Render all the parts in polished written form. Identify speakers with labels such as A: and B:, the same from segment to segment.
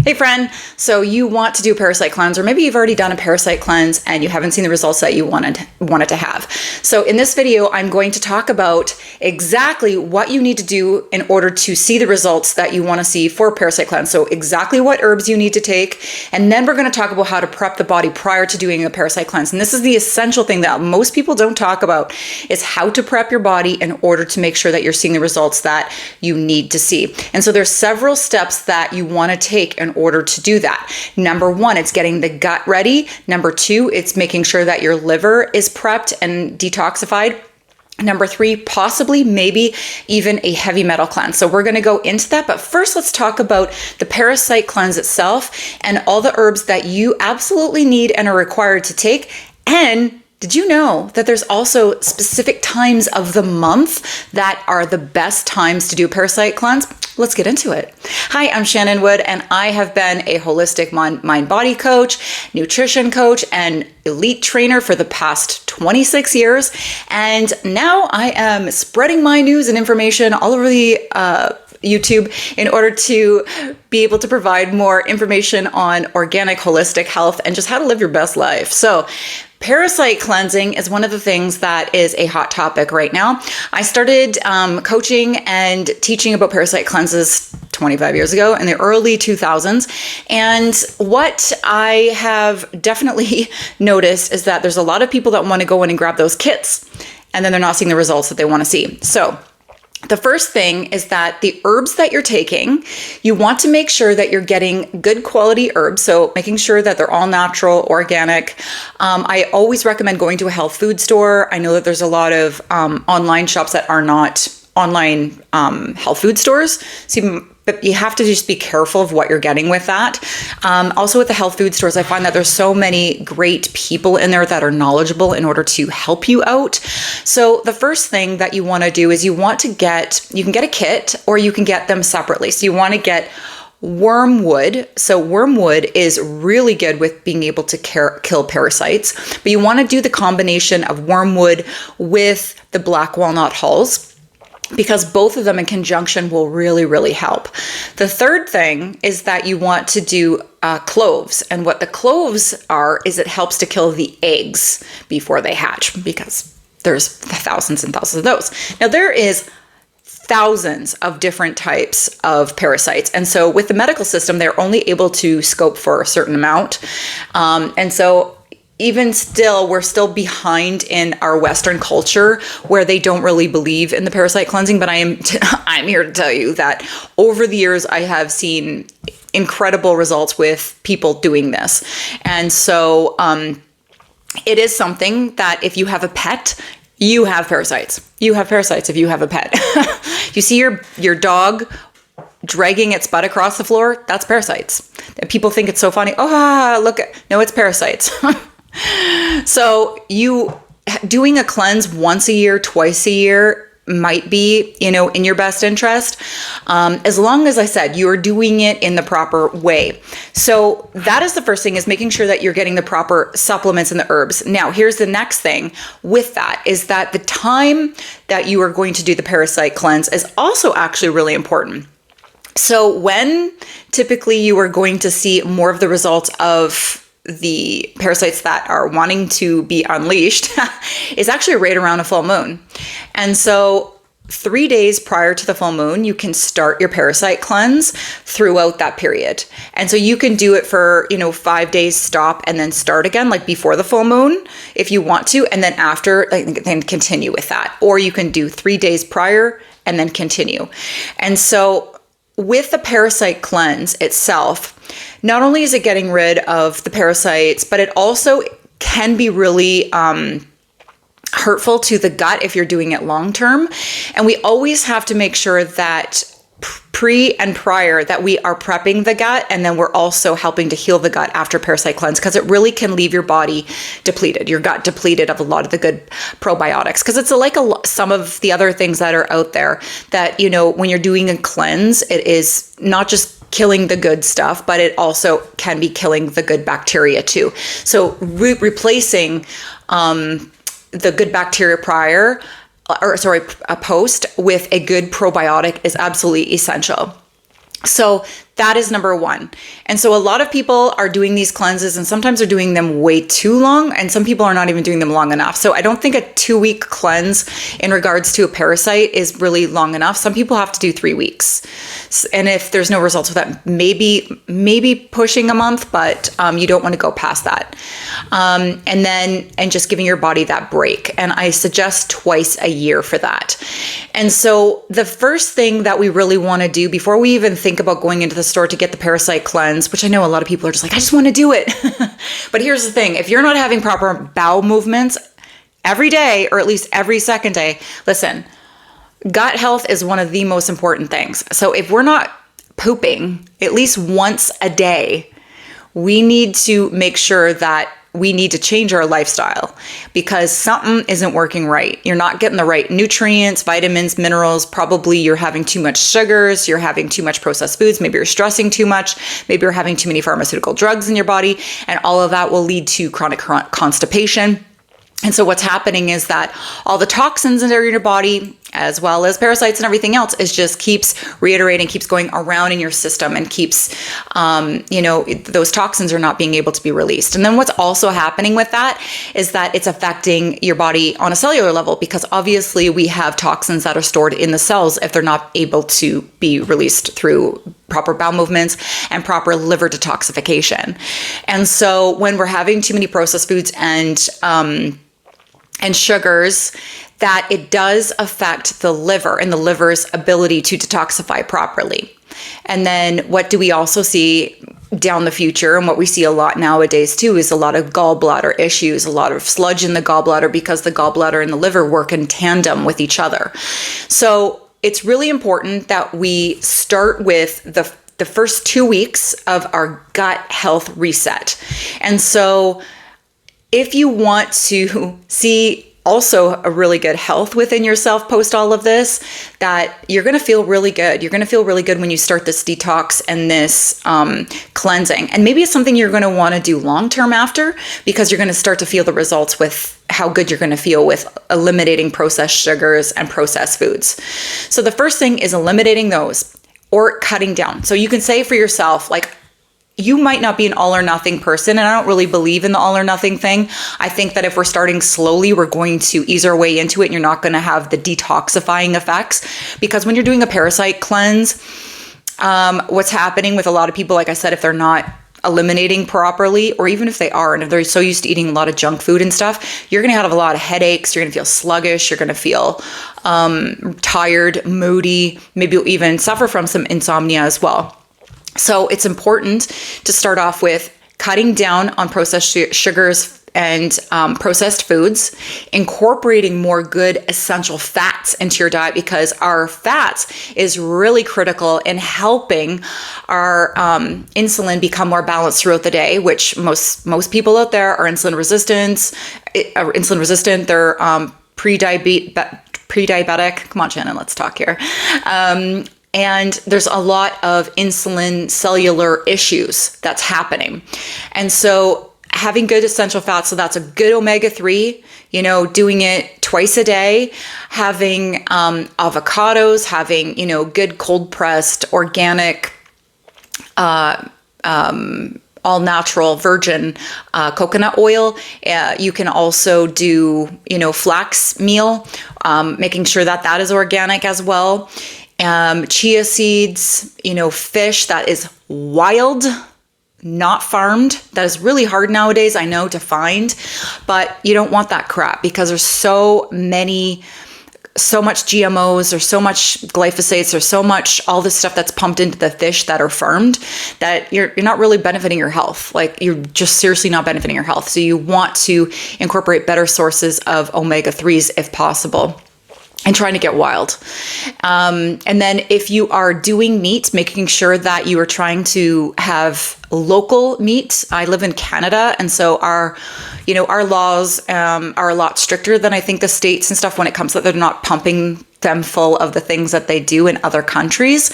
A: Hey friend, so you want to do a parasite cleanse, or maybe you've already done a parasite cleanse and you haven't seen the results that you wanted to have. So in this video, I'm going to talk about exactly what you need to do in order to see the results that you want to see for a parasite cleanse. So exactly what herbs you need to take, and then we're going to talk about how to prep the body prior to doing a parasite cleanse. And this is the essential thing that most people don't talk about, is how to prep your body in order to make sure that you're seeing the results that you need to see. And so there's several steps that you want to take in order to do that. Number one, it's getting the gut ready. Number two, it's making sure that your liver is prepped and detoxified. Number three, possibly, maybe even a heavy metal cleanse. So we're going to go into that. But first, let's talk about the parasite cleanse itself and all the herbs that you absolutely need and are required to take. And did you know that there's also specific times of the month that are the best times to do a parasite cleanse? Let's get into it. Hi, I'm Shannon Wood, and I have been a holistic mind-body coach, nutrition coach, and elite trainer for the past 26 years. And now I am spreading my news and information all over the YouTube in order to be able to provide more information on organic, holistic health and just how to live your best life. So parasite cleansing is one of the things that is a hot topic right now. I started coaching and teaching about parasite cleanses 25 years ago in the early 2000s. And what I have definitely noticed is that there's a lot of people that want to go in and grab those kits, and then they're not seeing the results that they want to see. So the first thing is that the herbs that you're taking, you want to make sure that you're getting good quality herbs. So making sure that they're all natural, organic. I always recommend going to a health food store. I know that there's a lot of online shops that are not online health food stores. So but you have to just be careful of what you're getting with that. Also with the health food stores, I find that there's so many great people in there that are knowledgeable in order to help you out. So the first thing that you want to do is you can get a kit, or you can get them separately. So you want to get wormwood. So wormwood is really good with being able to kill parasites, but you want to do the combination of wormwood with the black walnut hulls, because both of them in conjunction will really, really help. The third thing is that you want to do cloves. And what the cloves are is it helps to kill the eggs before they hatch, because there's thousands and thousands of those. Now there is thousands of different types of parasites. And so with the medical system, they're only able to scope for a certain amount. And so even still, we're still behind in our Western culture where they don't really believe in the parasite cleansing. But I'm here to tell you that over the years, I have seen incredible results with people doing this. And so it is something that if you have a pet, you have parasites. You have parasites if you have a pet. You see your dog dragging its butt across the floor, that's parasites. And people think it's so funny. Oh, no, it's parasites. So you doing a cleanse once a year, twice a year might be, in your best interest. As long as I said, you're doing it in the proper way. So that is the first thing, is making sure that you're getting the proper supplements and the herbs. Now, here's the next thing with that, is that the time that you are going to do the parasite cleanse is also actually really important. So when typically you are going to see more of the results of the parasites that are wanting to be unleashed is actually right around a full moon. And so 3 days prior to the full moon, you can start your parasite cleanse throughout that period. And so you can do it for, 5 days, stop, and then start again, like before the full moon, if you want to, and then after, then continue with that. Or you can do 3 days prior and then continue. And so with the parasite cleanse itself, not only is it getting rid of the parasites, but it also can be really hurtful to the gut if you're doing it long term. And we always have to make sure that pre and prior that we are prepping the gut, and then we're also helping to heal the gut after parasite cleanse, because it really can leave your body depleted, your gut depleted of a lot of the good probiotics, because it's like some of the other things that are out there that, when you're doing a cleanse, it is not just killing the good stuff, but it also can be killing the good bacteria too. So replacing the good bacteria post with a good probiotic is absolutely essential. So That is number one. And so a lot of people are doing these cleanses, and sometimes they're doing them way too long, and some people are not even doing them long enough. So I don't think a 2-week cleanse in regards to a parasite is really long enough. Some people have to do 3 weeks. And if there's no results with that, maybe pushing a month, but you don't want to go past that. And just giving your body that break. And I suggest twice a year for that. And so the first thing that we really want to do before we even think about going into the store to get the parasite cleanse, which I know a lot of people are just like, I just want to do it. But here's the thing. If you're not having proper bowel movements every day, or at least every second day, listen, gut health is one of the most important things. So if we're not pooping at least once a day, we need to make sure that we need to change our lifestyle, because something isn't working right. You're not getting the right nutrients, vitamins, minerals. Probably you're having too much sugars. You're having too much processed foods. Maybe you're stressing too much. Maybe you're having too many pharmaceutical drugs in your body. And all of that will lead to chronic constipation. And so what's happening is that all the toxins that are in your body, as well as parasites and everything else, is just keeps reiterating, keeps going around in your system, and keeps, those toxins are not being able to be released. And then what's also happening with that is that it's affecting your body on a cellular level, because obviously we have toxins that are stored in the cells if they're not able to be released through proper bowel movements and proper liver detoxification. And so when we're having too many processed foods and sugars, that it does affect the liver and the liver's ability to detoxify properly. And then what do we also see down the future, and what we see a lot nowadays too, is a lot of gallbladder issues, a lot of sludge in the gallbladder, because the gallbladder and the liver work in tandem with each other. So it's really important that we start with the first 2 weeks of our gut health reset. And so if you want to see also a really good health within yourself post all of this, that you're going to feel really good. You're going to feel really good when you start this detox and this cleansing. And maybe it's something you're going to want to do long-term after, because you're going to start to feel the results with how good you're going to feel with eliminating processed sugars and processed foods. So the first thing is eliminating those or cutting down. So you can say for yourself, like, you might not be an all or nothing person, and I don't really believe in the all or nothing thing. I think that if we're starting slowly, we're going to ease our way into it, and you're not going to have the detoxifying effects. Because when you're doing a parasite cleanse, what's happening with a lot of people, like I said, if they're not eliminating properly, or even if they are, and if they're so used to eating a lot of junk food and stuff, you're going to have a lot of headaches. You're going to feel sluggish. You're going to feel tired, moody. Maybe you'll even suffer from some insomnia as well. So it's important to start off with cutting down on processed sugars and processed foods, incorporating more good essential fats into your diet, because our fats is really critical in helping our insulin become more balanced throughout the day, which most people out there are insulin resistant. They're pre-diabetic. Come on, Shannon, let's talk here. And there's a lot of insulin cellular issues that's happening. And so having good essential fats, so that's a good omega-3, doing it twice a day, having avocados, having, good cold pressed, organic, all natural virgin coconut oil. You can also do, flax meal, making sure that is organic as well. Chia seeds, fish that is wild, not farmed. That is really hard nowadays, I know, to find, but you don't want that crap, because there's so much GMOs, there's so much glyphosates, there's so much, all this stuff that's pumped into the fish that are farmed, that you're not really benefiting your health. Like, you're just seriously not benefiting your health. So you want to incorporate better sources of omega-3s if possible, and trying to get wild. And then if you are doing meat, making sure that you are trying to have local meat. I live in Canada, and so our laws are a lot stricter than I think the States and stuff when it comes to that they're not pumping them full of the things that they do in other countries,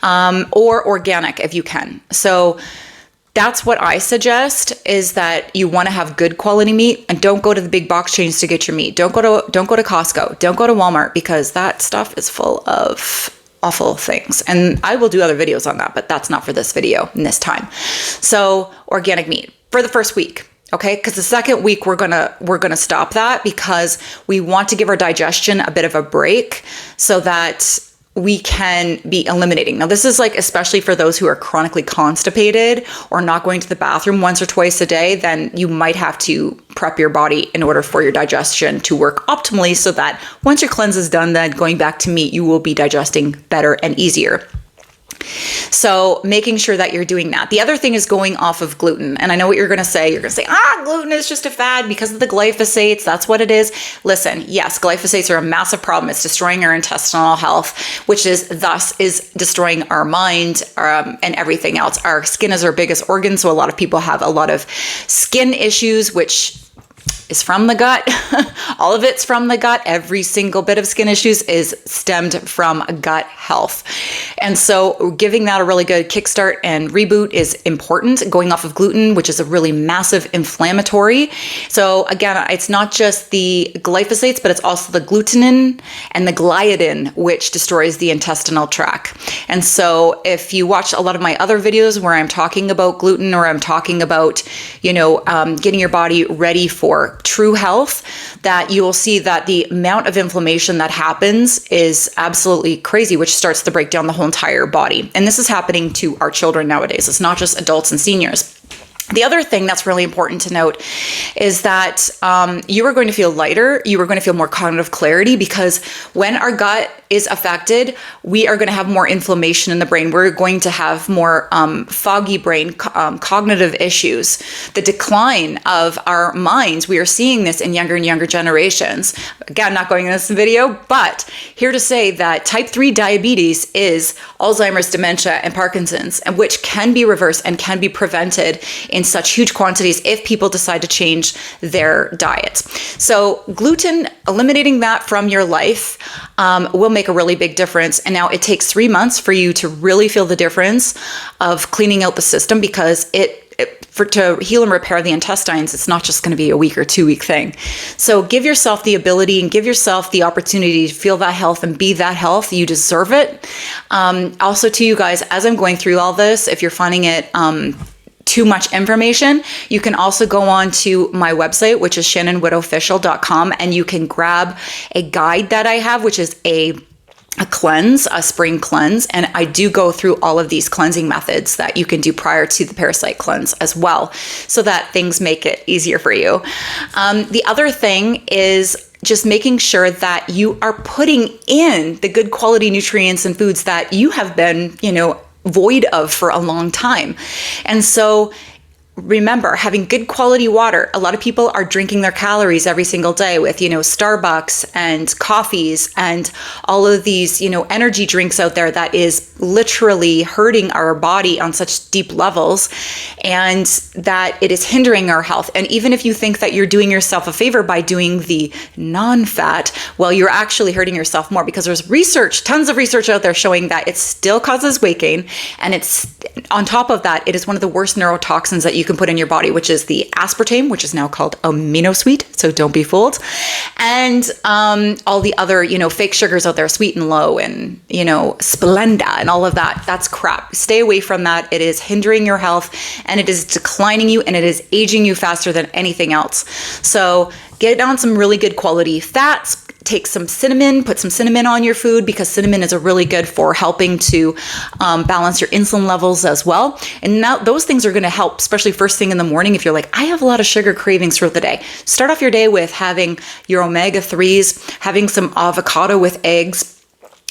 A: or organic if you can. So that's what I suggest, is that you want to have good quality meat, and don't go to the big box chains to get your meat. Don't go to Costco. Don't go to Walmart, because that stuff is full of awful things. And I will do other videos on that, but that's not for this video in this time. So organic meat for the first week. Okay, because the second week we're gonna stop that, because we want to give our digestion a bit of a break so that we can be eliminating. Now, this is like especially for those who are chronically constipated or not going to the bathroom once or twice a day, then you might have to prep your body in order for your digestion to work optimally, so that once your cleanse is done, then going back to meat, you will be digesting better and easier. So making sure that you're doing that. The other thing is going off of gluten. And I know what you're going to say. You're going to say, gluten is just a fad because of the glyphosates. That's what it is. Listen, yes, glyphosates are a massive problem. It's destroying our intestinal health, which is destroying our mind and everything else. Our skin is our biggest organ. So a lot of people have a lot of skin issues, which is from the gut. All of it's from the gut. Every single bit of skin issues is stemmed from gut health. And so giving that a really good kickstart and reboot is important. Going off of gluten, which is a really massive inflammatory. So again, it's not just the glyphosates, but it's also the glutenin and the gliadin, which destroys the intestinal tract. And so if you watch a lot of my other videos where I'm talking about gluten, or I'm talking about, getting your body ready for true health, that you will see that the amount of inflammation that happens is absolutely crazy, which starts to break down the whole entire body. And this is happening to our children nowadays. It's not just adults and seniors. The other thing that's really important to note is that you are going to feel lighter. You are going to feel more cognitive clarity, because when our gut is affected, we are going to have more inflammation in the brain. We're going to have more foggy brain, cognitive issues. The decline of our minds, we are seeing this in younger and younger generations. Again, not going in this video, but here to say that type 3 diabetes is Alzheimer's, dementia, and Parkinson's, and which can be reversed and can be prevented in such huge quantities if people decide to change their diets. So gluten, eliminating that from your life will make a really big difference. And now it takes 3 months for you to really feel the difference of cleaning out the system, because to heal and repair the intestines, it's not just going to be a week or 2 week thing. So give yourself the ability and give yourself the opportunity to feel that health and be that health. You deserve it. Also to you guys, as I'm going through all this, if you're finding it too much information, you can also go on to my website, which is shannonwoodofficial.com, and you can grab a guide that I have, which is a cleanse, a spring cleanse. And I do go through all of these cleansing methods that you can do prior to the parasite cleanse as well, so that things make it easier for you. The other thing is just making sure that you are putting in the good quality nutrients and foods that you have been, void of for a long time. And so remember, having good quality water. A lot of people are drinking their calories every single day with, Starbucks and coffees and all of these, energy drinks out there that is literally hurting our body on such deep levels, and that it is hindering our health. And even if you think that you're doing yourself a favor by doing the non-fat, well, you're actually hurting yourself more, because there's tons of research out there showing that it still causes weight gain. And it's on top of that, it is one of the worst neurotoxins that you can put in your body, which is the aspartame, which is now called amino sweet. So don't be fooled. And all the other, fake sugars out there, sweet and low, and, Splenda and all of that. That's crap. Stay away from that. It is hindering your health, and it is declining you, and it is aging you faster than anything else. So get on some really good quality fats. Take some cinnamon, put some cinnamon on your food, because cinnamon is really good for helping to balance your insulin levels as well. And now those things are going to help, especially first thing in the morning. If you're like, I have a lot of sugar cravings throughout the day, start off your day with having your omega-3s, having some avocado with eggs.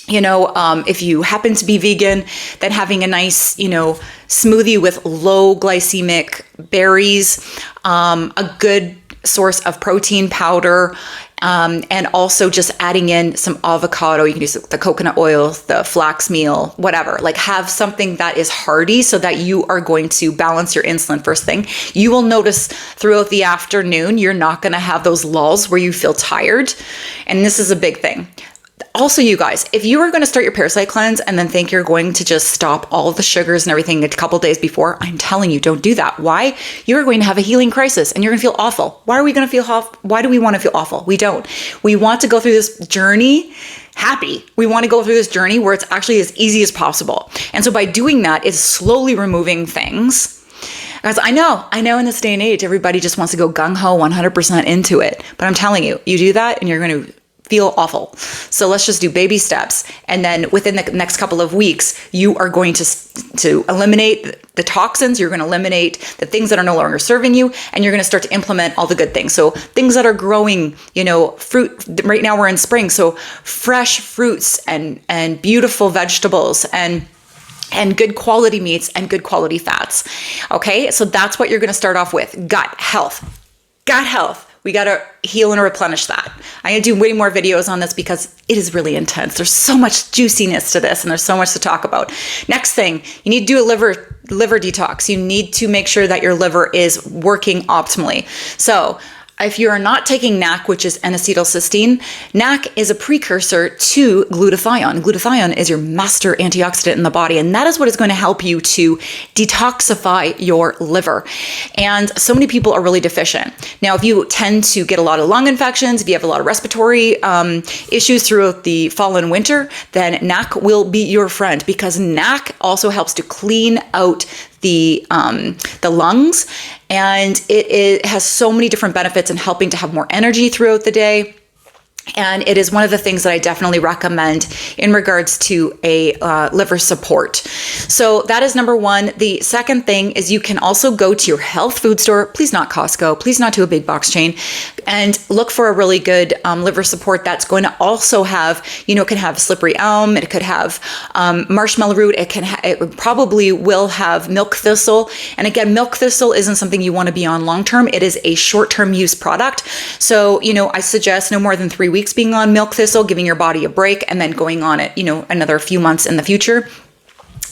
A: If you happen to be vegan, then having a nice, smoothie with low glycemic berries, a good source of protein powder, and also just adding in some avocado. You can use the coconut oil, the flax meal, whatever. Like, have something that is hearty so that you are going to balance your insulin first thing. You will notice throughout the afternoon, you're not going to have those lulls where you feel tired. And this is a big thing. Also, you guys, if you are going to start your parasite cleanse and then think you're going to just stop all of the sugars and everything a couple days before, I'm telling you, don't do that. Why? You're going to have a healing crisis and you're going to feel awful. Why are we going to feel awful? Why do we want to feel awful? We don't. We want to go through this journey happy. We want to go through this journey where it's actually as easy as possible. And so by doing that, it's slowly removing things. Because I know in this day and age, everybody just wants to go gung-ho 100% into it. But I'm telling you, you do that and you're going to feel awful. So let's just do baby steps. And then within the next couple of weeks, you are going to eliminate the toxins. You're going to eliminate the things that are no longer serving you. And you're going to start to implement all the good things. So things that are growing, fruit. Right now we're in spring. So fresh fruits and beautiful vegetables and good quality meats and good quality fats. Okay. So that's what you're going to start off with. Gut health. We got to heal and replenish that. I'm going to do way more videos on this because it is really intense. There's so much juiciness to this and there's so much to talk about. Next thing, you need to do a liver detox. You need to make sure that your liver is working optimally. So if you are not taking NAC, which is N-acetylcysteine, NAC is a precursor to glutathione. Glutathione is your master antioxidant in the body, and that is what is going to help you to detoxify your liver. And so many people are really deficient. Now, if you tend to get a lot of lung infections, if you have a lot of respiratory issues throughout the fall and winter, then NAC will be your friend, because NAC also helps to clean out the lungs, and it has so many different benefits in helping to have more energy throughout the day. And it is one of the things that I definitely recommend in regards to a liver support. So that is number one. The second thing is you can also go to your health food store, please not Costco, please not to a big box chain, and look for a really good liver support that's going to also have, it can have slippery elm, it could have marshmallow root, it probably will have milk thistle. And again, milk thistle isn't something you want to be on long term. It is a short-term use product. So, I suggest no more than 3 weeks being on milk thistle, giving your body a break, and then going on it, another few months in the future.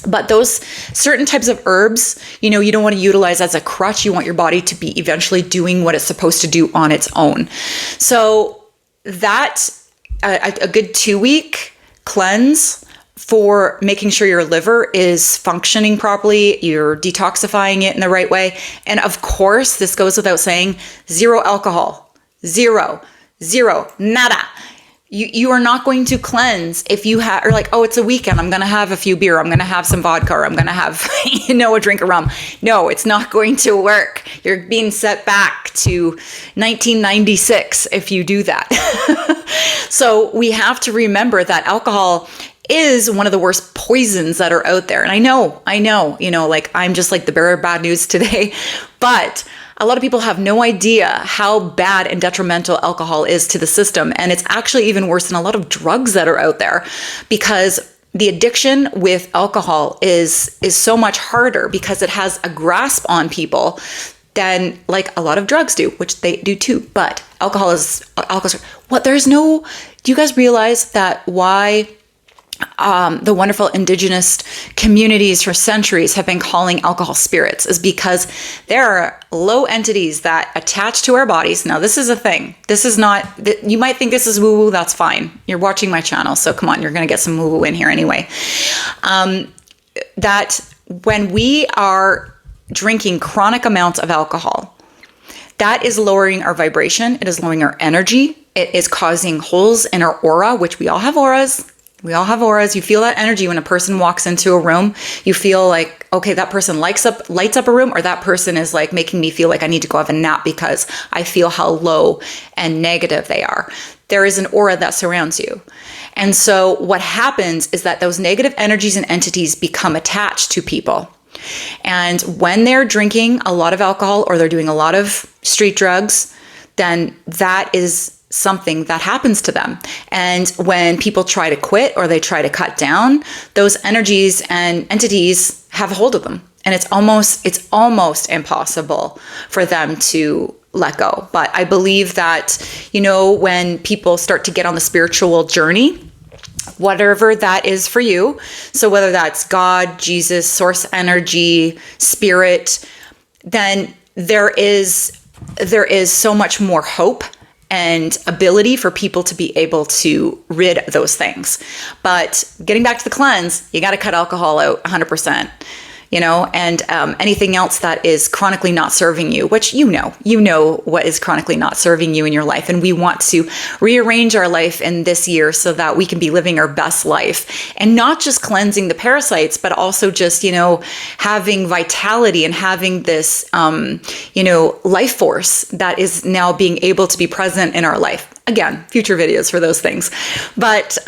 A: But those certain types of herbs, you don't want to utilize as a crutch. You want your body to be eventually doing what it's supposed to do on its own. So that's a good 2-week cleanse for making sure your liver is functioning properly, you're detoxifying it in the right way. And of course, this goes without saying, zero alcohol, zero, nada. You are not going to cleanse if you are like, oh, it's a weekend, I'm going to have a few beer, I'm going to have some vodka, or I'm going to have, a drink of rum. No, it's not going to work. You're being set back to 1996 if you do that. So we have to remember that alcohol is one of the worst poisons that are out there. And I know, I'm just like the bearer of bad news today, but a lot of people have no idea how bad and detrimental alcohol is to the system. And it's actually even worse than a lot of drugs that are out there, because the addiction with alcohol is so much harder because it has a grasp on people than like a lot of drugs do, which they do too. But alcohol. Do you guys realize that why the wonderful indigenous communities for centuries have been calling alcohol spirits is because there are low entities that attach to our bodies. Now, this is a thing. This is not, you might think this is woo-woo, that's fine. You're watching my channel, so come on, you're going to get some woo-woo in here anyway. That when we are drinking chronic amounts of alcohol, that is lowering our vibration. It is lowering our energy. It is causing holes in our aura, which we all have auras. We all have auras. You feel that energy when a person walks into a room. You feel like, okay, that person lights up a room, or that person is like making me feel like I need to go have a nap because I feel how low and negative they are. There is an aura that surrounds you. And so what happens is that those negative energies and entities become attached to people. And when they're drinking a lot of alcohol or they're doing a lot of street drugs, then that is something that happens to them. And when people try to quit or they try to cut down, those energies and entities have a hold of them. And it's almost impossible for them to let go. But I believe that, when people start to get on the spiritual journey, whatever that is for you, so whether that's God, Jesus, source energy, spirit, then there is so much more hope and ability for people to be able to rid those things. But getting back to the cleanse, you got to cut alcohol out 100%. and anything else that is chronically not serving you, which you know what is chronically not serving you in your life. And we want to rearrange our life in this year so that we can be living our best life and not just cleansing the parasites, but also just, having vitality and having this, life force that is now being able to be present in our life. Again, future videos for those things. But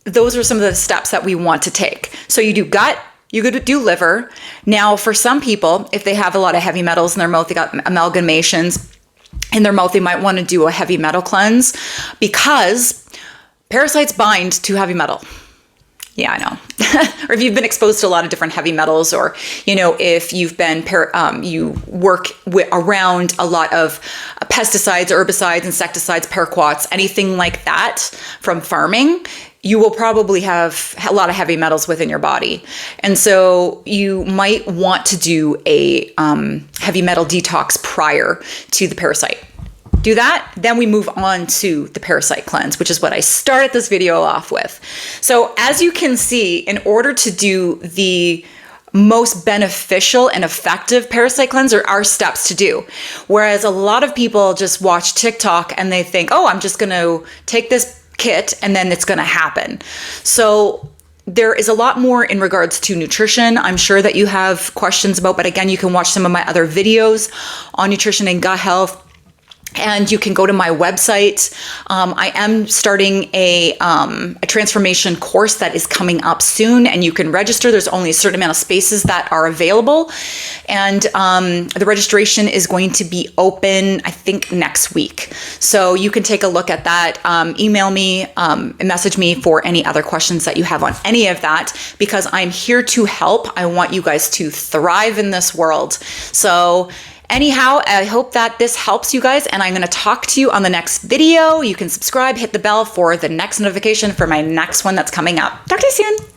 A: those are some of the steps that we want to take. So you do gut, you go to do liver. Now, for some people, if they have a lot of heavy metals in their mouth, they got amalgamations in their mouth, they might want to do a heavy metal cleanse because parasites bind to heavy metal. Yeah, I know. Or if you've been exposed to a lot of different heavy metals, or, if you've been, you work around a lot of pesticides, herbicides, insecticides, paraquats, anything like that from farming, you will probably have a lot of heavy metals within your body. And so you might want to do a heavy metal detox prior to the parasite. Do that, then we move on to the parasite cleanse, which is what I started this video off with. So as you can see, in order to do the most beneficial and effective parasite cleanse, there are steps to do. Whereas a lot of people just watch TikTok and they think, oh, I'm just gonna take this kit and then it's gonna happen. So there is a lot more in regards to nutrition. I'm sure that you have questions about, but again, you can watch some of my other videos on nutrition and gut health. And you can go to my website. I am starting a transformation course that is coming up soon, and you can register. There's only a certain amount of spaces that are available. And the registration is going to be open, I think, next week. So you can take a look at that. Email me, message me for any other questions that you have on any of that, because I'm here to help. I want you guys to thrive in this world. So anyhow, I hope that this helps you guys, and I'm going to talk to you on the next video. You can subscribe, hit the bell for the next notification for my next one that's coming up. Talk to you soon.